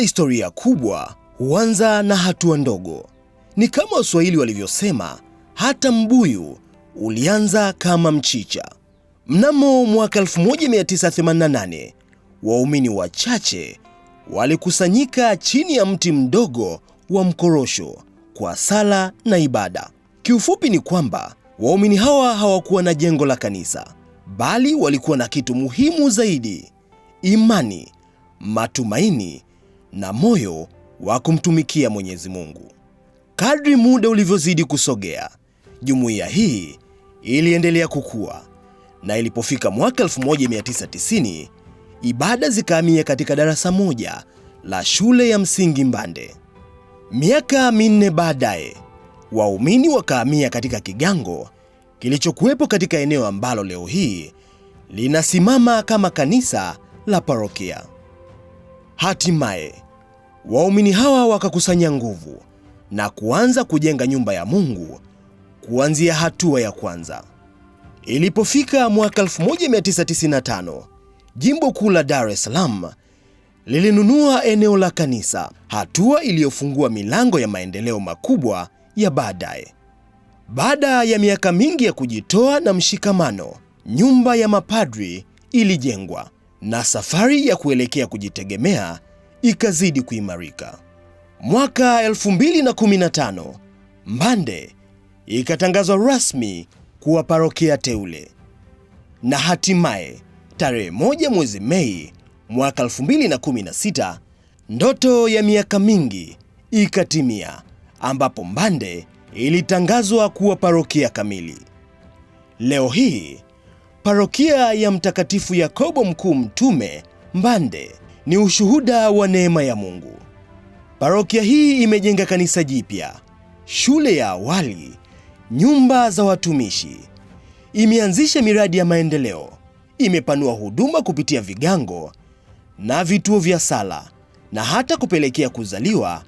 historia kubwa huanza na hatua ndogo. Ni kama Waswahili walivyosema, hata mbuyu ulianza kama mchicha. Mnamo mwaka 1988, waumini wachache walikusanyika chini ya mti mdogo wa mkorosho kwa sala na ibada. Kiufupi ni kwamba waumini hawa hawakuwa na jengo la kanisa, bali walikuwa na kitu muhimu zaidi: imani, matumaini na moyo wa kumtumikia Mwenyezi Mungu. Kadri muda ulivyozidi kusogea, jumuiya hii iliendelea kukua, na ilipofika mwaka 1990, ibada zikahamia katika darasa moja la shule ya msingi Mbande. Miaka minne baadaye, waumini wakahamia katika kigango kilichokuwepo katika eneo ambalo leo hii linasimama kama kanisa la parokia. Hatimaye, waumini hawa wakakusanya nguvu na kuanza kujenga nyumba ya Mungu kuanzia hatua ya kwanza. Ilipofika mwaka 1995, Jimbo Kuu la Dar es Salaam lilinunua eneo la kanisa, hatua iliyofungua milango ya maendeleo makubwa ya baadaye. Baada ya miaka mingi ya kujitoa na mshikamano, nyumba ya mapadri ilijengwa na safari ya kuelekea kujitegemea ikazidi kuimarika. Mwaka 2015, Mbande ikatangazwa rasmi kuwa parokia teule. Na hatimaye, tarehe 1 mwezi Mei mwaka 2016, ndoto ya miaka mingi ikatimia, ambapo Mbande ilitangazwa kuwa parokia kamili. Leo hii, parokia ya Mtakatifu Yakobo Mkuu Mtume Mbande ni ushuhuda wa neema ya Mungu. Parokia hii imejenga kanisa jipya, shule ya awali, nyumba za watumishi, imeanzisha miradi ya maendeleo, imepanua huduma kupitia vigango na vituo vya sala, na hata kupelekea kuzaliwa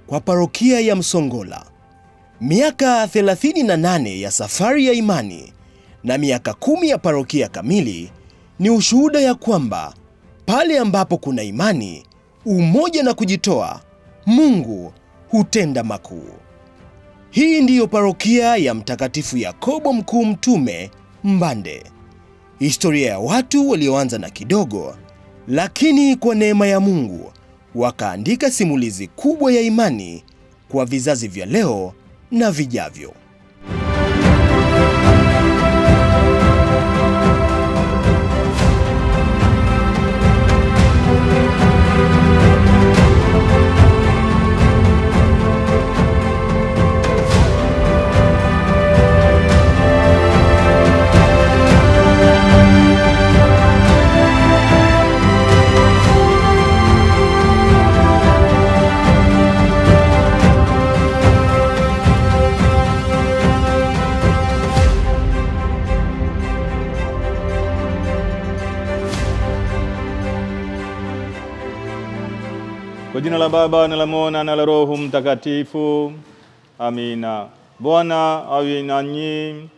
kwa parokia ya Msongola. Miaka 38 ya safari ya imani na miaka 10 ya parokia kamili ni ushuhuda ya kwamba pale ambapo kuna imani, umoja na kujitoa, Mungu hutenda makuu. Hii ndiyo parokia ya Mtakatifu Yakobo Mkuu Mtume Mbande. Historia ya watu walioanza na kidogo, lakini kwa neema ya Mungu wakaandika simulizi kubwa ya imani kwa vizazi vya leo na vijavyo. Kwa jina la Baba na la Mwana na la Roho Mtakatifu. Amina. Bwana awe nanyi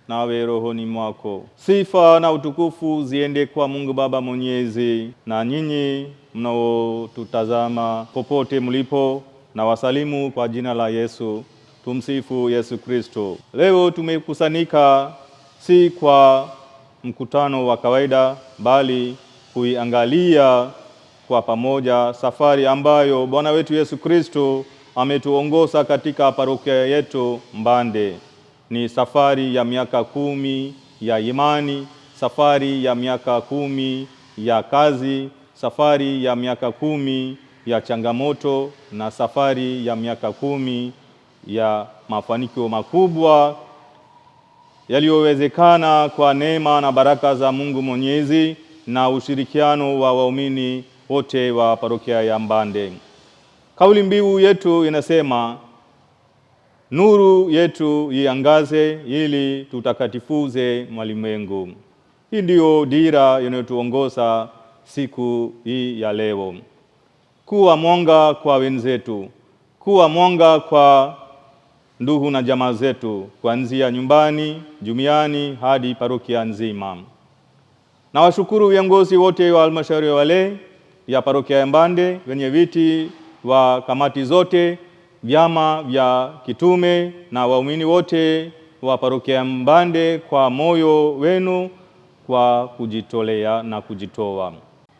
na awe rohoni mwako. Sifa na utukufu ziende kwa Mungu Baba Mwenyezi. Na nyinyi mnaotutazama popote mlipo, na wasalimu kwa jina la Yesu. Tumsifu Yesu Kristo. Leo tumekusanyika si kwa mkutano wa kawaida, bali kuiangalia kwa pamoja safari ambayo Bwana wetu Yesu Kristo ametuongoza katika parokia yetu Mbande. Ni safari ya miaka 10 ya imani, safari ya miaka 10 ya kazi, safari ya miaka 10 ya changamoto, na safari ya miaka 10 ya mafanikio makubwa yaliyowezekana kwa neema na baraka za Mungu Mwenyezi na ushirikiano wa waumini wote wa parokia ya Mbande. Kauli mbiu yetu inasema, nuru yetu iangaze ili tutakatifuze malimwengu. Hii ndiyo dira inayotuongoza siku hii ya leo. Kuwa mwanga kwa wenzetu, kuwa mwanga kwa ndugu na jamaa zetu, kuanzia nyumbani, jumuiani hadi parokia nzima. Na washukuru viongozi wote wa halmashauri ya Wale ya parokia ya Mbande, wenye viti wa kamati zote, vyama vya kitume na waumini wote wa parokia ya Mbande kwa moyo wenu kwa kujitolea na kujitoa.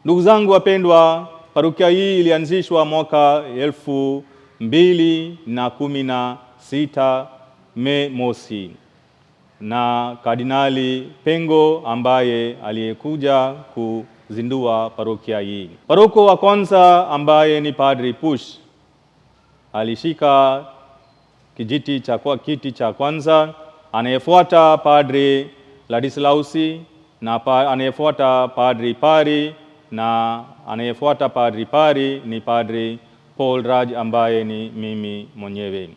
Ndugu zangu wapendwa, parokia hii ilianzishwa mwaka 2016 Mei Mosi na Kardinali Pengo ambaye aliyekuja kuzindua parokia hii. Paroko wa kwanza ambaye ni Padri Push alishika kiti cha kwanza, anayefuata Padri Ladislausi na anayefuata Padri Pari na anayefuata Padri Pari ni Padri Paul Raj ambaye ni mimi mwenyewe.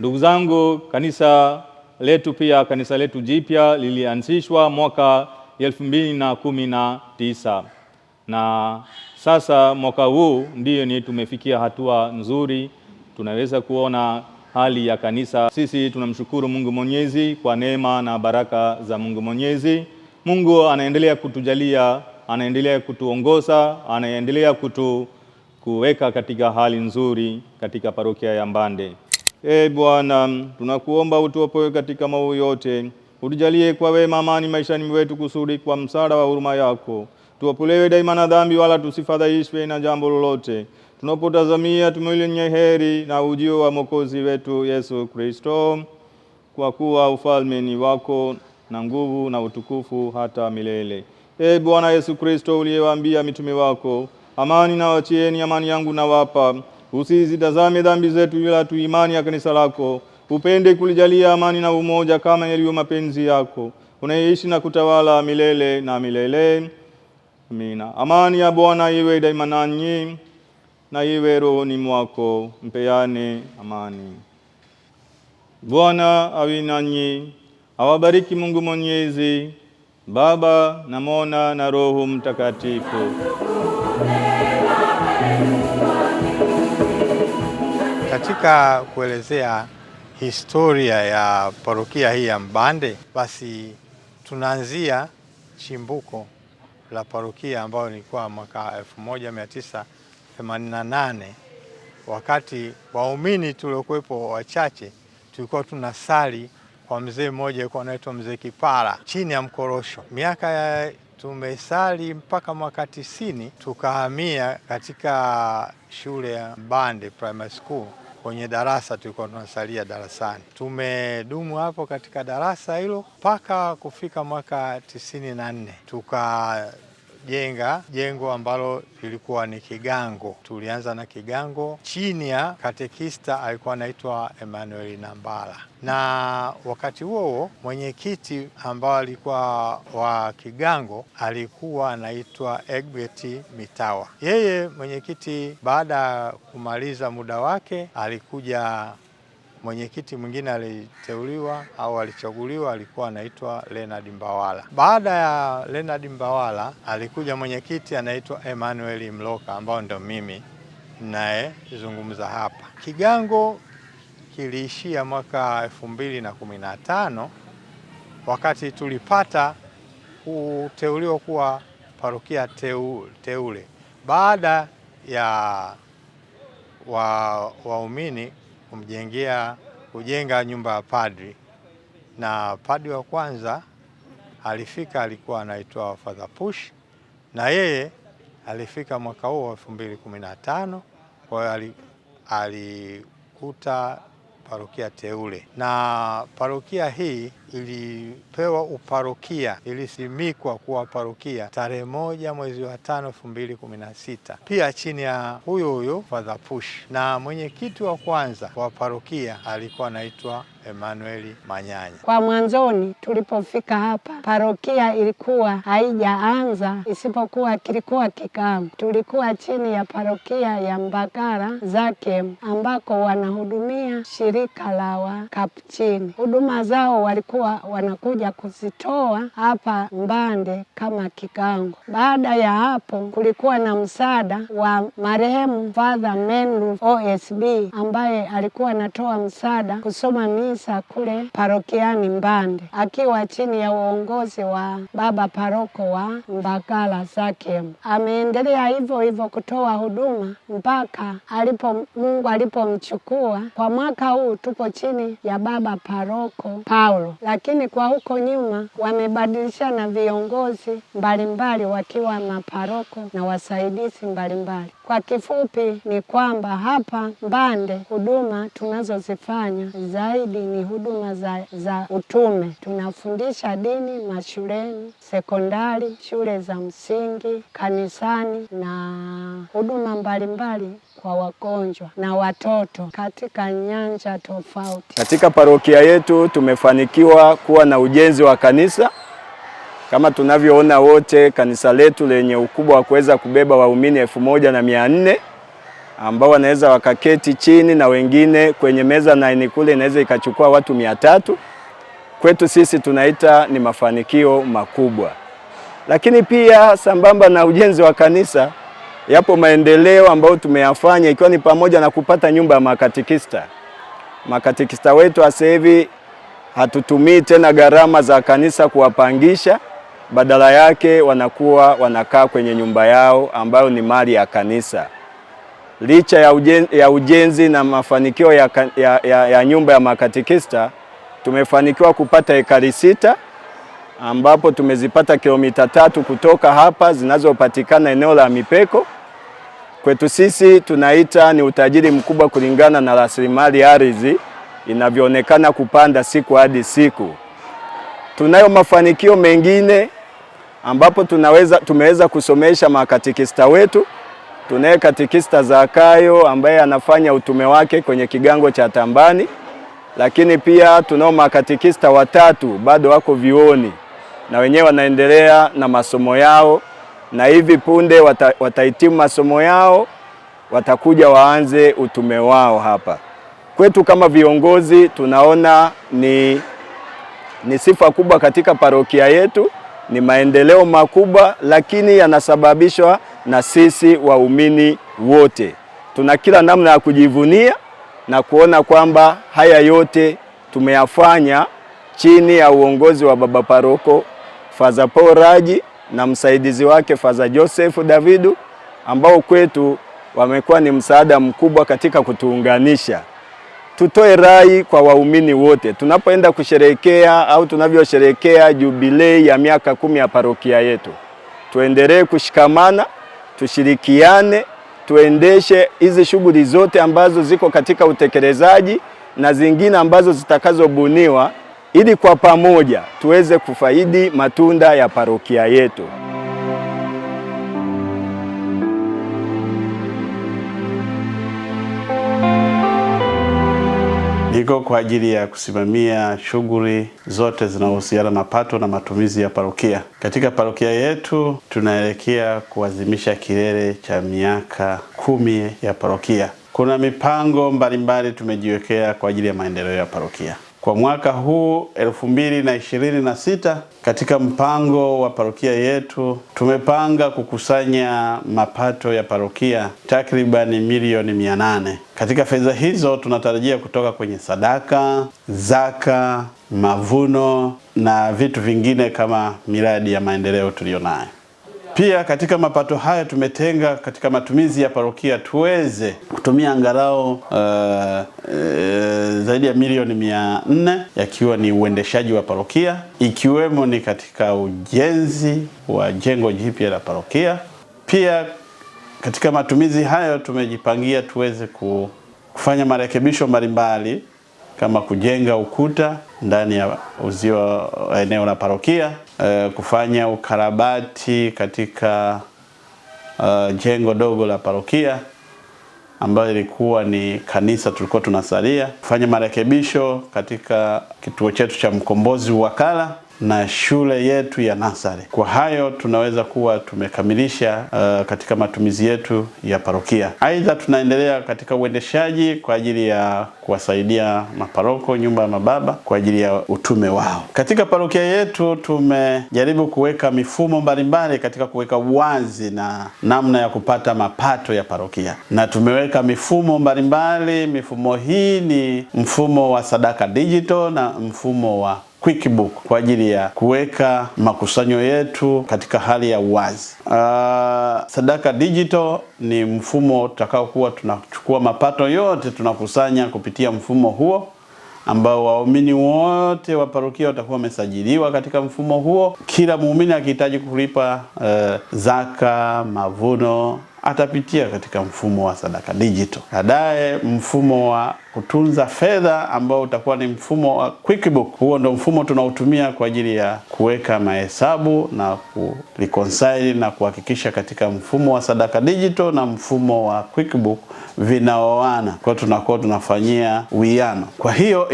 Ndugu zangu, kanisa letu jipya lilianzishwa mwaka 2019 na sasa mwaka huu ndiyo tumefikia hatua nzuri, tunaweza kuona hali ya kanisa. Sisi tunamshukuru Mungu Mwenyezi kwa neema na baraka za Mungu Mwenyezi. Mungu anaendelea kutujalia, anaendelea kutuongoza, anaendelea kuweka katika hali nzuri katika parokia ya Mbande. Bwana, tunakuomba utuopoe katika maovu yote, utujalie kwa wema amani maishani mwetu, kusudi kwa msaada wa huruma yako tuopolewe daima na dhambi, wala tusifadhaishwe na jambo lolote, tunapotazamia tumaini lenye heri na ujio wa Mwokozi wetu Yesu Kristo, kwa kuwa ufalme ni wako na nguvu na utukufu hata milele. Bwana Yesu Kristo, uliyewaambia mitume wako, amani na wachieni, amani yangu na wapa, usizitazame dhambi zetu ila tu imani ya kanisa lako, upende kulijalia amani na umoja kama yaliyo mapenzi yako, unaishi na kutawala milele na milele. Amina. Amani ya Bwana iwe daima nanyi na iwe rohoni mwako, mpeane amani. Bwana awe nanyi, awabariki Mungu Mwenyezi, Baba na Mwana na Roho Mtakatifu. Katika kuelezea historia ya parokia hii ya Mbande, basi tunaanzia chimbuko la parokia ambayo ilikuwa mwaka 1988, wakati waumini tuliokuwepo wachache tulikuwa tunasali kwa mzee mmoja alikuwa anaitwa Mzee Kipara chini ya mkorosho. Tumesali mpaka mwaka 90, tukahamia katika shule ya Mbande Primary School. Kwenye darasa tulikuwa tunasalia darasani. Tumedumu hapo katika darasa hilo mpaka kufika mwaka 94. Tukajenga jengo ambalo lilikuwa ni kigango. Tulianza na kigango chini ya katekista alikuwa anaitwa Emmanuel Nambala. Na wakati huo mwenyekiti ambao alikuwa wa kigango alikuwa anaitwa Egbert Mitawa. Yeye mwenyekiti, baada ya kumaliza muda wake, alikuja mwenyekiti mwingine aliteuliwa au alichaguliwa, alikuwa anaitwa Leonard Mbawala. Baada ya Leonard Mbawala alikuja mwenyekiti anaitwa Emmanuel Mloka, ambao ndio mimi naye zungumza hapa. Kigango kiliishia mwaka 2015 wakati tulipata kuteuliwa kuwa parokia teule baada ya waumini kujenga nyumba ya padri, na padri wa kwanza alifika alikuwa anaitwa Father Push, na yeye alifika mwaka huo wa 2015. Kwa hiyo alikuta parokia teule, na parokia hii ilipewa uparokia, ilisimikwa kuwa parokia tarehe 1 mwezi wa 5 2016, pia chini ya huyo Father Push, na mwenyekiti wa kwanza wa parokia alikuwa anaitwa Emmanuel Manyanya. Kwa mwanzoni tulipofika hapa, parokia ilikuwa haijaanza, isipokuwa kilikuwa kigango. Tulikuwa chini ya parokia ya Mbagala Zakem, ambako wanahudumia shirika la Wakapuchini. Huduma zao walikuwa wanakuja kuzitoa hapa Mbande kama kigango. Baada ya hapo kulikuwa na msaada wa marehemu Father Menru OSB, ambaye alikuwa anatoa msaada kusoma kanisa kule parokiani Mbande, akiwa chini ya uongozi wa baba paroko wa Mbagala Zakem. Ameendelea hivyo hivyo kutoa huduma mpaka Mungu alipomchukua. Kwa mwaka huu tupo chini ya baba paroko Paulo, lakini kwa huko nyuma wamebadilishana viongozi mbalimbali wakiwa maparoko na wasaidizi mbalimbali. Kwa kifupi ni kwamba hapa Mbande huduma tunazozifanya zaidi ni huduma za utume. Tunafundisha dini mashuleni, sekondari, shule za msingi, kanisani na huduma mbalimbali kwa wagonjwa na watoto katika nyanja tofauti. Katika parokia yetu tumefanikiwa kuwa na ujenzi wa kanisa. Kama tunavyoona wote, kanisa letu lenye ukubwa wa kuweza kubeba waumini 1400 ambao wanaweza wakaketi chini na wengine kwenye meza na kule inaweza ikachukua watu 300. Kwetu sisi tunaita ni mafanikio makubwa. Lakini pia sambamba na ujenzi wa kanisa, yapo maendeleo ambayo tumeyafanya, ikiwa ni pamoja na kupata nyumba ya makatekista. Makatekista wetu sasa hivi hatutumii tena gharama za kanisa kuwapangisha, badala yake wanakaa kwenye nyumba yao ambayo ni mali ya kanisa. Licha ya ujenzi na mafanikio ya nyumba ya makatekista, tumefanikiwa kupata ekari 6 ambapo tumezipata kilomita 3 kutoka hapa zinazopatikana eneo la Mipeko. Kwetu sisi tunaita ni utajiri mkubwa kulingana na rasilimali ardhi inavyoonekana kupanda siku hadi siku. Tunayo mafanikio mengine ambapo tumeweza kusomesha makatekista wetu. Tunaye katekista Zakayo ambaye anafanya utume wake kwenye kigango cha Tambani, lakini pia tunao makatekista 3 bado wako vioni na wenyewe wanaendelea na masomo yao, na hivi punde watahitimu masomo yao, watakuja waanze utume wao hapa. Kwetu kama viongozi tunaona ni sifa kubwa katika parokia yetu, ni maendeleo makubwa, lakini yanasababishwa na sisi waumini wote. Tuna kila namna ya kujivunia na kuona kwamba haya yote tumeyafanya chini ya uongozi wa baba paroko Father Paul Raji na msaidizi wake Father Joseph Davidu, ambao kwetu wamekuwa ni msaada mkubwa katika kutuunganisha. Tutoe rai kwa waumini wote tunapoenda kusherehekea au tunavyosherehekea jubilei ya miaka 10 ya parokia yetu, tuendelee kushikamana, tushirikiane, tuendeshe hizi shughuli zote ambazo ziko katika utekelezaji na zingine ambazo zitakazobuniwa, ili kwa pamoja tuweze kufaidi matunda ya parokia yetu. Niko kwa ajili ya kusimamia shughuli zote zinazohusiana na pato na matumizi ya parokia. Katika parokia yetu tunaelekea kuadhimisha kilele cha miaka 10 ya parokia. Kuna mipango mbalimbali tumejiwekea kwa ajili ya maendeleo ya parokia. Kwa mwaka huu 2026, katika mpango wa parokia yetu tumepanga kukusanya mapato ya parokia takriban milioni 800. Katika fedha hizo tunatarajia kutoka kwenye sadaka, zaka, mavuno na vitu vingine kama miradi ya maendeleo tulionayo. Pia katika mapato haya tumetenga katika matumizi ya parokia tuweze kutumia angalau zaidi ya milioni 400, yakiwa ni uendeshaji wa parokia, ikiwemo ni katika ujenzi wa jengo jipya la parokia. Pia katika matumizi hayo tumejipangia tuweze kufanya marekebisho mbalimbali kama kujenga ukuta ndani ya uzio wa eneo la parokia, kufanya ukarabati katika jengo dogo la parokia ambayo ilikuwa ni kanisa tulikuwa tunasalia, kufanya marekebisho katika kituo chetu cha Mkombozi Wakala, na shule yetu ya nasari. Kwa hayo tunaweza kuwa tumekamilisha katika matumizi yetu ya parokia. Aidha, tunaendelea katika uendeshaji kwa ajili ya kuwasaidia maparoko, nyumba ya mababa kwa ajili ya utume wao. Katika parokia yetu tumejaribu kuweka mifumo mbalimbali katika kuweka uwazi na namna ya kupata mapato ya parokia, na tumeweka mifumo mbalimbali. Mifumo hii ni mfumo wa sadaka digital na mfumo wa QuickBook kwa ajili ya kuweka makusanyo yetu katika hali ya uwazi. Sadaka digital ni mfumo utakao kuwa tunachukua mapato yote tunakusanya kupitia mfumo huo, ambao waumini wote wa parokia watakuwa wamesajiliwa katika mfumo huo. Kila muumini akihitaji kulipa zaka, mavuno, atapitia katika mfumo wa sadaka digital. Baadaye mfumo wa kutunza fedha ambao utakuwa ni mfumo wa QuickBook. Huo ndio mfumo tunaotumia kwa ajili ya kuweka mahesabu na kureconcile na kuhakikisha katika mfumo wa sadaka digital na mfumo wa QuickBook vinaoana. Kwa tunakuwa tunafanyia uwiano. Kwa hiyo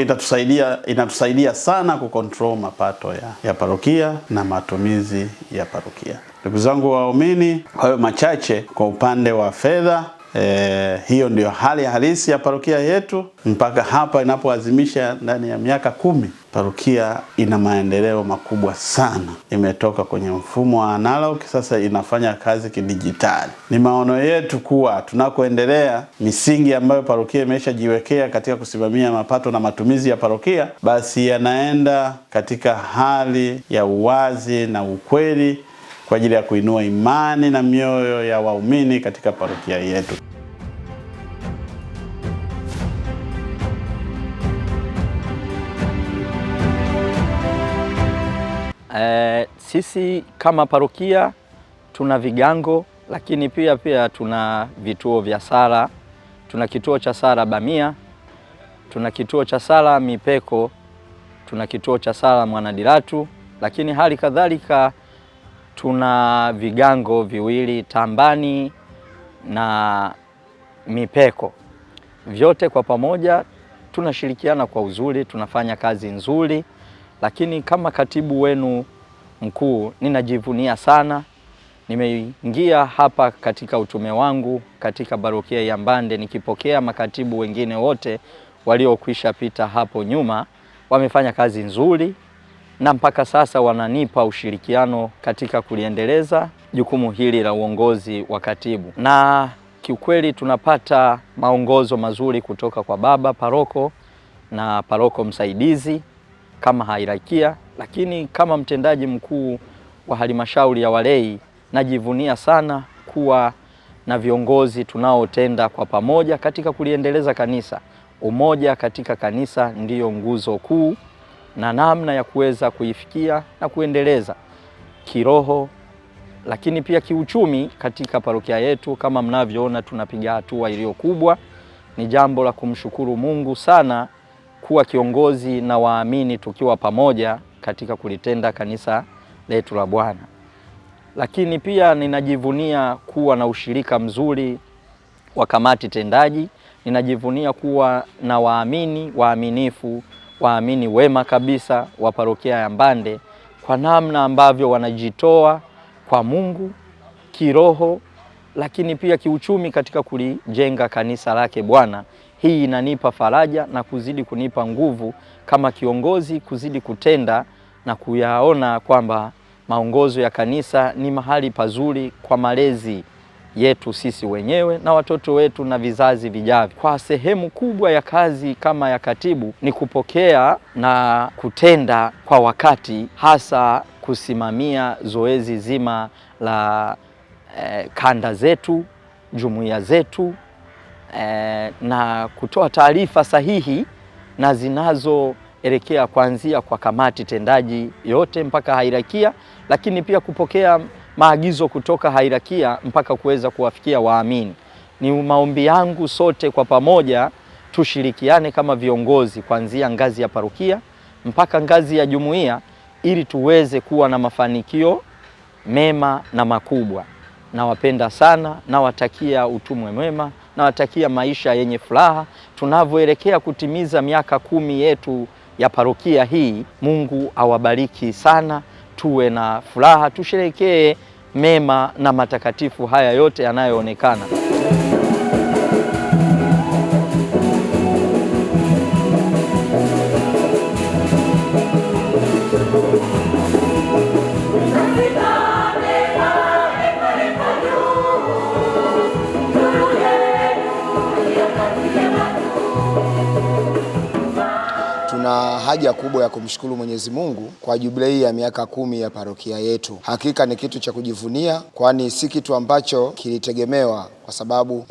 inatusaidia sana kucontrol mapato ya parokia na matumizi ya parokia. Ndugu zangu waumini, hayo machache kwa upande wa fedha. Hiyo ndio hali halisi ya parokia yetu mpaka hapa inapoadhimisha ndani ya miaka 10. Parokia ina maendeleo makubwa sana. Imetoka kwenye mfumo wa analog, sasa inafanya kazi kidijitali. Ni maono yetu kuwa tunakoendelea, misingi ambayo parokia imeshajiwekea katika kusimamia mapato na matumizi ya parokia, basi yanaenda katika hali ya uwazi na ukweli kwa ajili ya kuinua imani na mioyo ya waumini katika parokia yetu. Sisi kama parokia tuna vigango, lakini pia tuna vituo vya sala. Tuna kituo cha sala Bamia, tuna kituo cha sala Mipeko, tuna kituo cha sala Mwanadiratu, lakini hali kadhalika tuna vigango viwili Tambani na Mipeko. Vyote kwa pamoja tunashirikiana kwa uzuri, tunafanya kazi nzuri. Lakini kama katibu wenu mkuu ninajivunia sana. Nimeingia hapa katika utume wangu katika parokia ya Mbande nikipokea makatibu wengine wote waliokwisha pita hapo nyuma. Wamefanya kazi nzuri na mpaka sasa wananipa ushirikiano katika kuliendeleza jukumu hili la uongozi wa katibu. Na kiukweli tunapata maongozo mazuri kutoka kwa baba paroko na paroko msaidizi kama hairakia, lakini kama mtendaji mkuu wa halmashauri ya walei najivunia sana kuwa na viongozi tunaotenda kwa pamoja katika kuliendeleza kanisa. Umoja katika kanisa ndiyo nguzo kuu na namna ya kuweza kuifikia na kuendeleza kiroho, lakini pia kiuchumi katika parokia yetu. Kama mnavyoona tunapiga hatua iliyo kubwa. Ni jambo la kumshukuru Mungu sana kuwa kiongozi na waamini tukiwa pamoja katika kulitenda kanisa letu la Bwana. Lakini pia ninajivunia kuwa na ushirika mzuri wa kamati tendaji. Ninajivunia kuwa na waamini waaminifu, waamini wema kabisa wa parokia ya Mbande kwa namna ambavyo wanajitoa kwa Mungu kiroho, lakini pia kiuchumi katika kulijenga kanisa lake Bwana. Hii inanipa faraja na kuzidi kunipa nguvu kama kiongozi kuzidi kutenda na kuyaona kwamba maongozo ya kanisa ni mahali pazuri kwa malezi yetu sisi wenyewe na watoto wetu na vizazi vijavyo. Kwa sehemu kubwa ya kazi kama ya katibu ni kupokea na kutenda kwa wakati, hasa kusimamia zoezi zima la kanda zetu, jumuiya zetu, na kutoa taarifa sahihi na zinazoelekea kuanzia kwa kamati tendaji yote mpaka hairakia, lakini pia kupokea maagizo kutoka hairakia mpaka kuweza kuwafikia waamini. Ni maombi yangu sote kwa pamoja tushirikiane kama viongozi kuanzia ngazi ya parokia mpaka ngazi ya jumuiya ili tuweze kuwa na mafanikio mema na makubwa. Nawapenda sana, nawatakia utumwe mwema, nawatakia maisha yenye furaha tunavyoelekea kutimiza miaka 10 yetu ya parokia hii. Mungu awabariki sana, tuwe na furaha, tusherekee mema na matakatifu haya yote yanayoonekana. Tuna haja kubwa ya kumshukuru Mwenyezi Mungu kwa jubilei ya miaka 10 ya parokia yetu. Hakika ni kitu cha kujivunia, kwani si kitu ambacho kilitegemewa, kwa sababu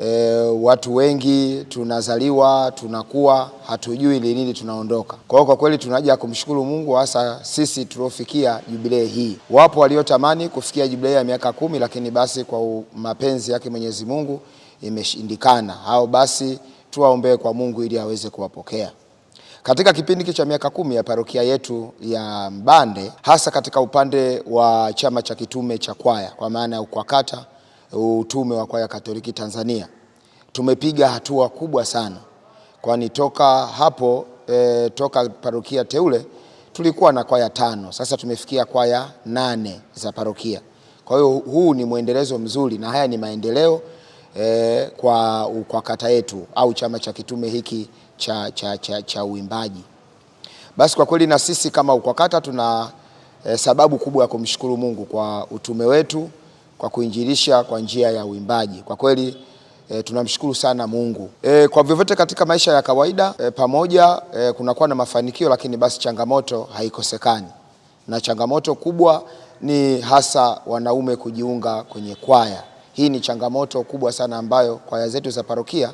watu wengi tunazaliwa, tunakuwa, hatujui lini tunaondoka. Kwa hiyo kwa kweli tuna haja ya kumshukuru Mungu, hasa sisi tuliofikia jubilei hii. Wapo waliotamani kufikia jubilei ya miaka 10, lakini basi kwa mapenzi yake Mwenyezi Mungu imeshindikana. Hao basi tuwaombee kwa Mungu ili aweze kuwapokea. Katika kipindi cha miaka 10 ya parokia yetu ya Mbande, hasa katika upande wa chama cha kitume cha kwaya, kwa maana ya UKWAKATA, utume wa kwaya Katoliki Tanzania, tumepiga hatua kubwa sana, kwani toka hapo toka parokia teule tulikuwa na kwaya 5, sasa tumefikia kwaya 8 za parokia. Kwa hiyo huu ni mwendelezo mzuri, na haya ni maendeleo kwa UKWAKATA yetu au chama cha kitume hiki cha uimbaji. Basi kwa kweli na sisi kama UKWAKATA tuna sababu kubwa ya kumshukuru Mungu kwa utume wetu, kwa kuinjilisha kwa njia ya uimbaji. Kwa kweli tunamshukuru sana Mungu. Kwa vyovyote katika maisha ya kawaida pamoja kunakuwa na mafanikio, lakini basi changamoto haikosekani. Na changamoto kubwa ni hasa wanaume kujiunga kwenye kwaya. Hii ni changamoto kubwa sana ambayo kwaya zetu za parokia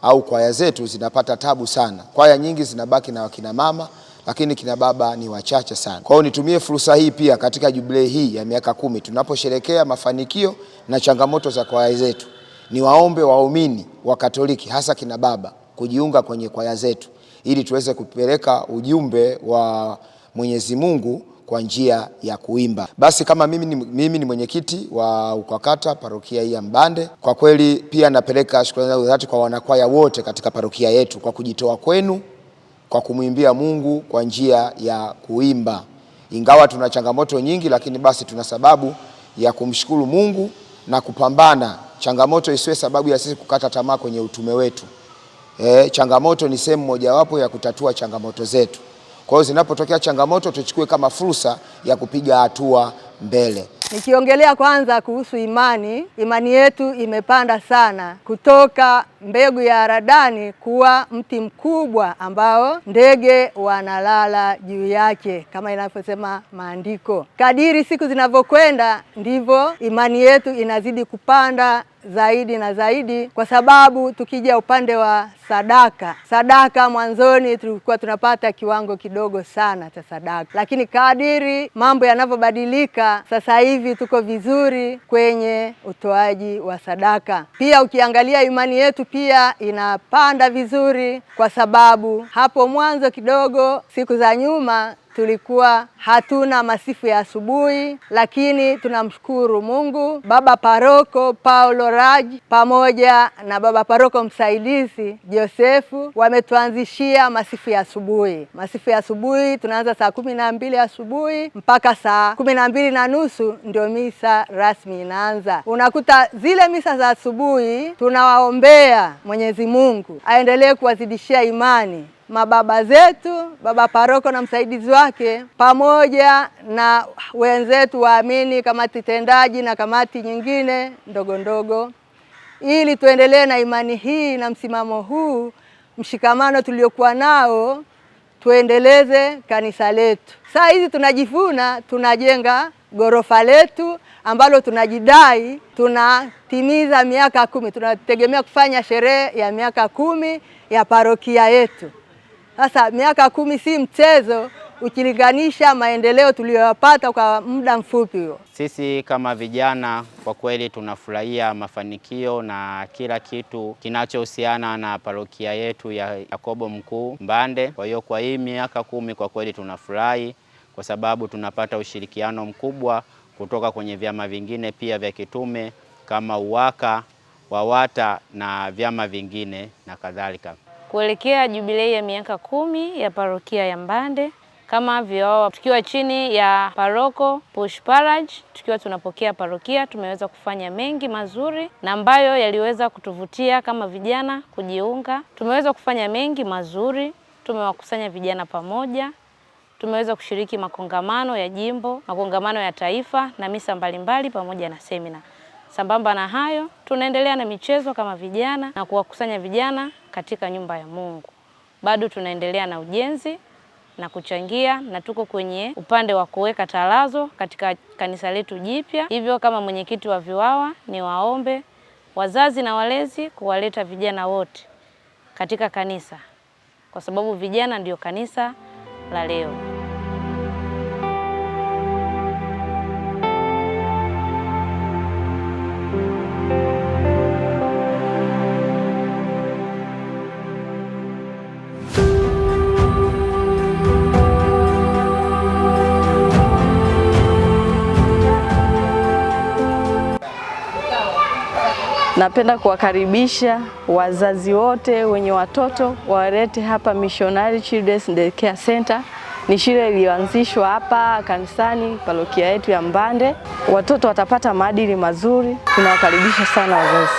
au kwaya zetu zinapata tabu sana. Kwaya nyingi zinabaki na wakina mama, lakini kina baba ni wachache sana. Kwa hiyo nitumie fursa hii pia katika jubilei hii ya miaka 10 tunaposherekea mafanikio na changamoto za kwaya zetu, ni waombe waumini wa Katoliki hasa kina baba kujiunga kwenye kwaya zetu ili tuweze kupeleka ujumbe wa Mwenyezi Mungu kwa njia ya kuimba. Basi kama mimi ni mwenyekiti wa UKWAKATA parokia hii ya Mbande, kwa kweli pia napeleka shukrani zangu za dhati kwa wanakwaya wote katika parokia yetu kwa kujitoa kwenu kwa kumwimbia Mungu kwa njia ya kuimba. Ingawa tuna changamoto nyingi, lakini basi tuna sababu ya kumshukuru Mungu na kupambana. Changamoto isiwe sababu ya sisi kukata tamaa kwenye utume wetu. Changamoto ni sehemu mojawapo ya kutatua changamoto zetu. Kwa hiyo zinapotokea changamoto tuchukue kama fursa ya kupiga hatua mbele. Nikiongelea kwanza kuhusu imani yetu imepanda sana kutoka mbegu ya haradani kuwa mti mkubwa ambao ndege wanalala juu yake kama inavyosema maandiko. Kadiri siku zinavyokwenda ndivyo imani yetu inazidi kupanda zaidi na zaidi, kwa sababu tukija upande wa sadaka mwanzoni tulikuwa tunapata kiwango kidogo sana cha sadaka, lakini kadiri mambo yanavyobadilika sasa hivi tuko vizuri kwenye utoaji wa sadaka. Pia ukiangalia imani yetu pia inapanda vizuri, kwa sababu hapo mwanzo kidogo siku za nyuma tulikuwa hatuna masifu ya asubuhi, lakini tunamshukuru Mungu. Baba Paroko Paulo Raj pamoja na baba paroko msaidizi Josefu wametuanzishia masifu ya asubuhi. Masifu ya asubuhi tunaanza saa 12 asubuhi mpaka saa 12:30 ndio misa rasmi inaanza. Unakuta zile misa za asubuhi tunawaombea Mwenyezi Mungu aendelee kuwazidishia imani mababa zetu, baba paroko na msaidizi wake, pamoja na wenzetu waamini, kamati tendaji na kamati nyingine ndogo ndogo, ili tuendelee na imani hii na msimamo huu, mshikamano tuliokuwa nao, tuendeleze kanisa letu. Saa hizi tunajivuna, tunajenga gorofa letu ambalo tunajidai tunatimiza miaka 10. Tunategemea kufanya sherehe ya miaka 10 ya parokia yetu. Sasa miaka 10 si mchezo ukilinganisha maendeleo tuliyopata kwa muda mfupi huo. Sisi kama vijana kwa kweli tunafurahia mafanikio na kila kitu kinachohusiana na parokia yetu ya Yakobo Mkuu Mbande. Kwa hiyo kwa hii miaka 10 kwa kweli tunafurahi kwa sababu tunapata ushirikiano mkubwa kutoka kwenye vyama vingine pia vya kitume kama UWAKA, WAWATA na vyama vingine na kadhalika. kuelekea jubilei ya miaka 10 ya parokia ya Mbande. Kama VIWAWA tukiwa chini ya paroko Pushparaj, tukiwa tunapokea parokia, tumeweza kufanya mengi mazuri na ambayo yaliweza kutuvutia kama vijana kujiunga. Tumeweza kufanya mengi mazuri, tumewakusanya vijana pamoja, tumeweza kushiriki makongamano ya jimbo, makongamano ya taifa na misa mbalimbali pamoja na semina. Sambamba na hayo, tunaendelea na michezo kama vijana na kuwakusanya vijana katika nyumba ya Mungu. Bado tunaendelea na ujenzi na kuchangia, na tuko kwenye upande wa kuweka talazo katika kanisa letu jipya. Hivyo kama mwenyekiti wa VIWAWA ni waombe wazazi na walezi kuwaleta vijana wote katika kanisa, kwa sababu vijana ndio kanisa la leo. Napenda kuwakaribisha wazazi wote wenye watoto walete hapa Missionary Children's Daycare Center. Ni shule iliyoanzishwa hapa kanisani parokia yetu ya Mbande. Watoto watapata maadili mazuri. Tunawakaribisha sana wazazi.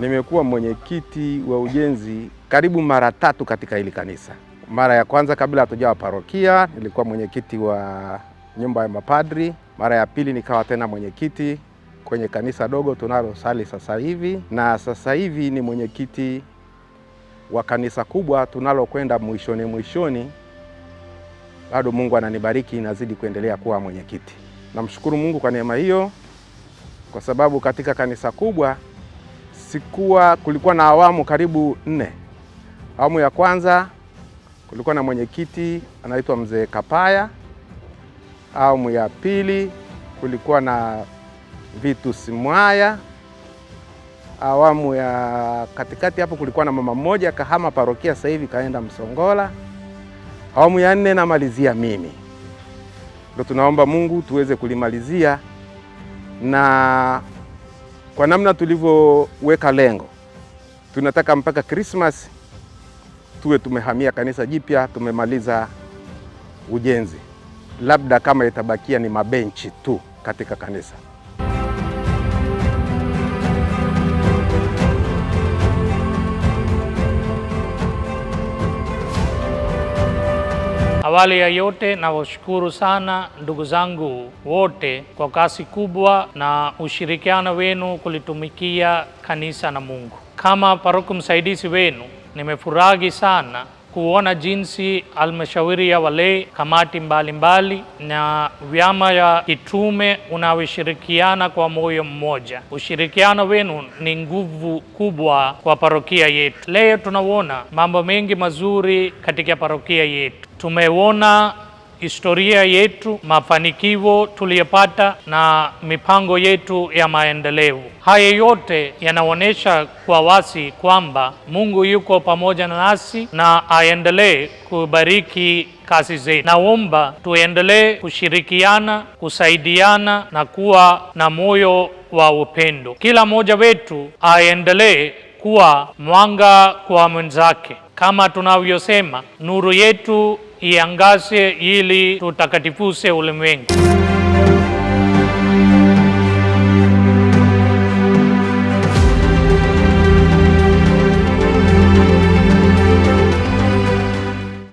Nimekuwa mwenyekiti wa ujenzi karibu mara 3 katika hili kanisa. Mara ya kwanza kabla hatujawa parokia nilikuwa mwenyekiti wa nyumba ya mapadri. Mara ya pili nikawa tena mwenyekiti kwenye kanisa dogo tunalosali sasa hivi, na sasa hivi ni mwenyekiti wa kanisa kubwa tunalokwenda mwishoni. Bado Mungu ananibariki, nazidi kuendelea kuwa mwenyekiti. Namshukuru Mungu kwa neema hiyo, kwa sababu katika kanisa kubwa kulikuwa na awamu karibu 4. Awamu ya kwanza kulikuwa na mwenyekiti anaitwa Mzee Kapaya. Awamu ya pili kulikuwa na Vitus Mwaya. Awamu ya katikati hapo kulikuwa na mama mmoja kahama parokia, sasa hivi kaenda Msongola. Awamu ya 4 namalizia mimi. Ndio tunaomba Mungu tuweze kulimalizia, na kwa namna tulivyoweka lengo, tunataka mpaka Christmas tuwe tumehamia kanisa jipya, tumemaliza ujenzi. Labda kama itabakia ni mabenchi tu katika kanisa. Awali ya yote nawashukuru sana ndugu zangu wote kwa kasi kubwa na ushirikiano wenu kulitumikia kanisa na Mungu. Kama paroko msaidizi wenu, nimefurahi sana kuona jinsi halmashauri ya walei, kamati mbalimbali na vyama ya kitume unavyoshirikiana kwa moyo mmoja. Ushirikiano wenu ni nguvu kubwa kwa parokia yetu. Leo tunaona mambo mengi mazuri katika parokia yetu. Tumeona historia yetu, mafanikio tuliyopata na mipango yetu ya maendeleo. Haya yote yanaonyesha kwa wazi kwamba Mungu yuko pamoja nasi na aendelee kubariki kazi zetu. Naomba tuendelee kushirikiana, kusaidiana na kuwa na moyo wa upendo. Kila mmoja wetu aendelee kuwa mwanga kwa mwenzake. Kama tunavyosema, nuru yetu iangaze ili tutakatifuse ulimwengu.